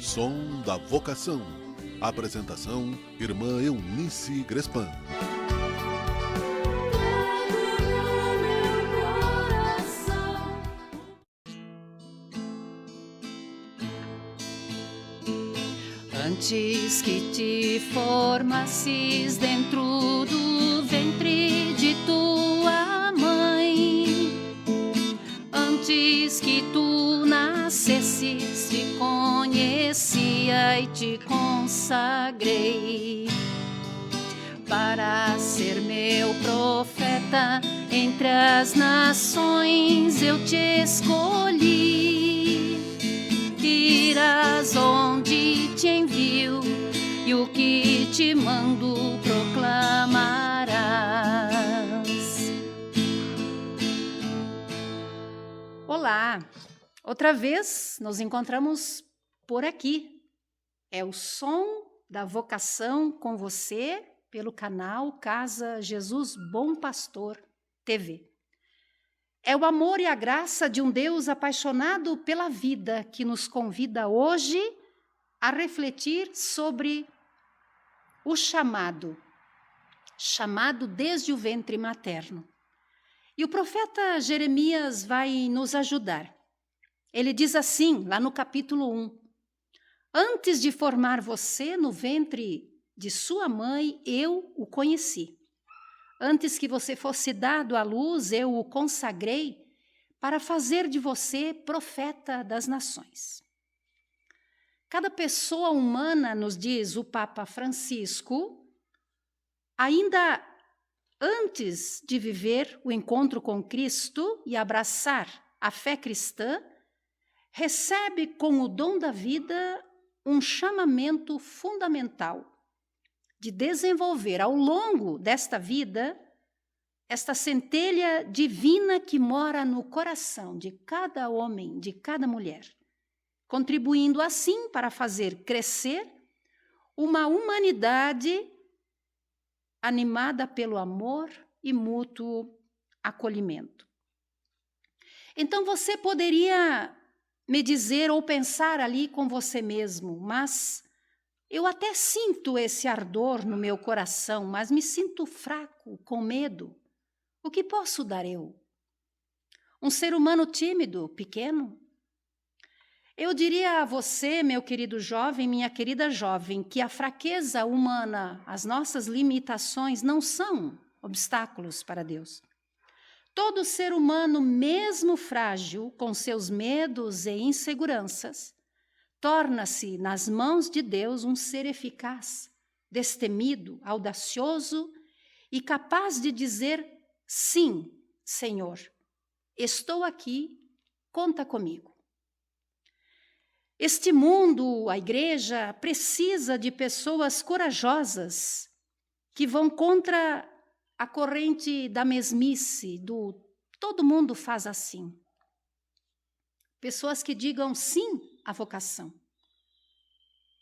Som da Vocação. Apresentação, Irmã Eunice Grespan. Antes que te formasses dentro do ventre de tua mãe, antes que tu nascesses, te conhecia e te consagrei para ser meu profeta entre as nações. Eu te escolhi. Irás onde te envio e o que te mando proclamarás. Olá, outra vez nos encontramos por aqui. É o Som da Vocação com você pelo canal Casa Jesus Bom Pastor TV. É o amor e a graça de um Deus apaixonado pela vida que nos convida hoje a refletir sobre o chamado desde o ventre materno. E o profeta Jeremias vai nos ajudar. Ele diz assim, lá no capítulo 1, antes de formar você no ventre de sua mãe, eu o conheci. Antes que você fosse dado à luz, eu o consagrei para fazer de você profeta das nações. Cada pessoa humana, nos diz o Papa Francisco, ainda antes de viver o encontro com Cristo e abraçar a fé cristã, recebe com o dom da vida um chamamento fundamental de desenvolver ao longo desta vida esta centelha divina que mora no coração de cada homem, de cada mulher, contribuindo assim para fazer crescer uma humanidade animada pelo amor e mútuo acolhimento. Então você poderia me dizer ou pensar ali com você mesmo, mas eu até sinto esse ardor no meu coração, mas me sinto fraco, com medo. O que posso dar eu? Um ser humano tímido, pequeno? Eu diria a você, meu querido jovem, minha querida jovem, que a fraqueza humana, as nossas limitações não são obstáculos para Deus. Todo ser humano, mesmo frágil, com seus medos e inseguranças, torna-se nas mãos de Deus um ser eficaz, destemido, audacioso e capaz de dizer sim, Senhor, estou aqui, conta comigo. Este mundo, a igreja, precisa de pessoas corajosas que vão contra a corrente da mesmice, do todo mundo faz assim. Pessoas que digam sim à vocação.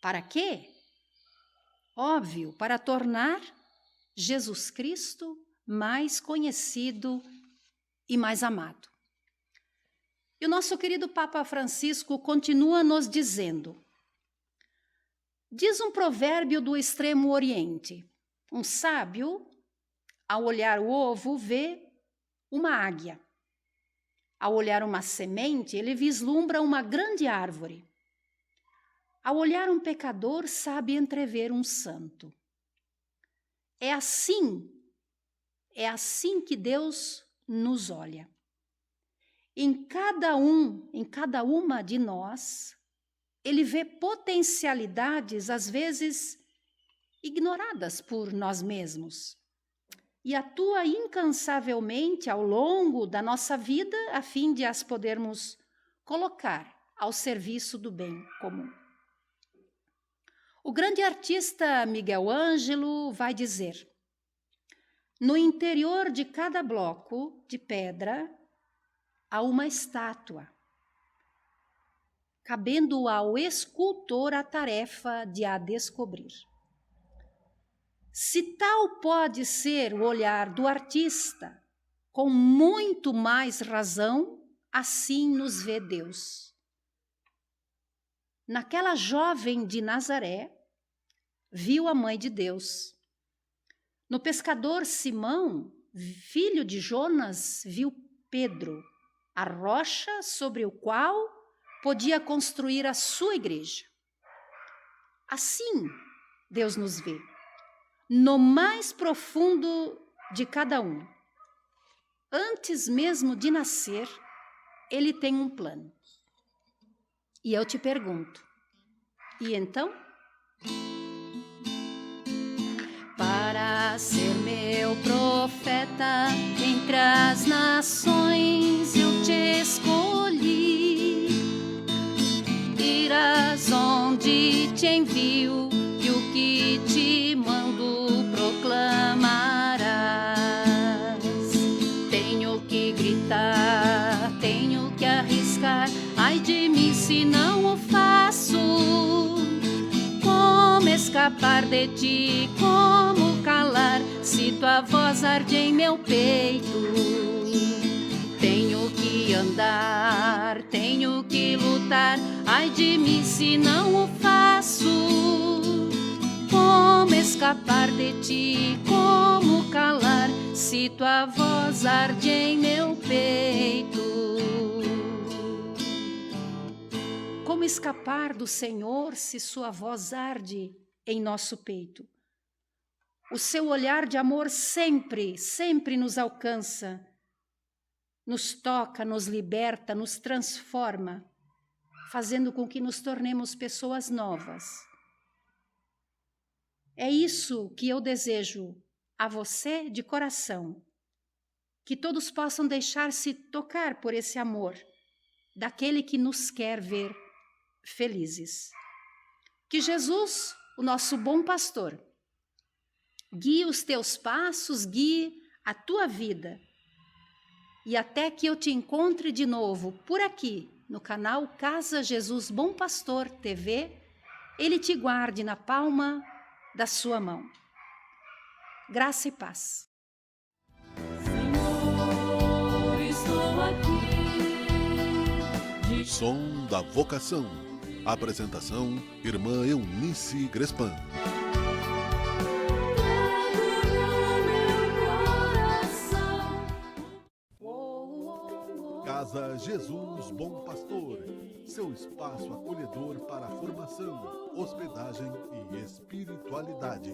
Para quê? Óbvio, para tornar Jesus Cristo mais conhecido e mais amado. E o nosso querido Papa Francisco continua nos dizendo, diz um provérbio do Extremo Oriente, um sábio, ao olhar o ovo, vê uma águia. Ao olhar uma semente, ele vislumbra uma grande árvore. Ao olhar um pecador, sabe entrever um santo. É assim que Deus nos olha. Em cada uma de nós, ele vê potencialidades, às vezes, ignoradas por nós mesmos. E atua incansavelmente ao longo da nossa vida a fim de as podermos colocar ao serviço do bem comum. O grande artista Miguel Ângelo vai dizer, no interior de cada bloco de pedra há uma estátua, cabendo ao escultor a tarefa de a descobrir. Se tal pode ser o olhar do artista, com muito mais razão, assim nos vê Deus. naquela jovem de Nazaré, viu a mãe de Deus. No pescador Simão, filho de Jonas, viu Pedro, a rocha sobre o qual podia construir a sua igreja. Assim, Deus nos vê, no mais profundo de cada um. Antes mesmo de nascer, Ele tem um plano. E eu te pergunto, e então? Para ser meu profeta entre as nações eu te escolhi. Irás onde te envio e o que te mando proclamarás. Tenho que gritar, tenho que arriscar, ai de mim se não o faço. Como escapar de ti, como calar, se tua voz arde em meu peito. Tenho que andar, tenho que lutar, ai de mim se não o faço. Como escapar de ti, como calar, se tua voz arde em meu peito. Como escapar do Senhor se sua voz arde em nosso peito? O seu olhar de amor sempre, sempre nos alcança, nos toca, nos liberta, nos transforma, fazendo com que nos tornemos pessoas novas. É isso que eu desejo a você de coração, que todos possam deixar-se tocar por esse amor, daquele que nos quer ver felizes. Que Jesus, o nosso bom pastor, guie os teus passos, guie a tua vida. E até que eu te encontre de novo por aqui, no canal Casa Jesus Bom Pastor TV, Ele te guarde na palma da sua mão. Graça e paz. Senhor, estou aqui. Som da Vocação. Apresentação, Irmã Eunice Grespan. Casa Jesus Bom Pastor, seu espaço acolhedor para formação, hospedagem e espiritualidade.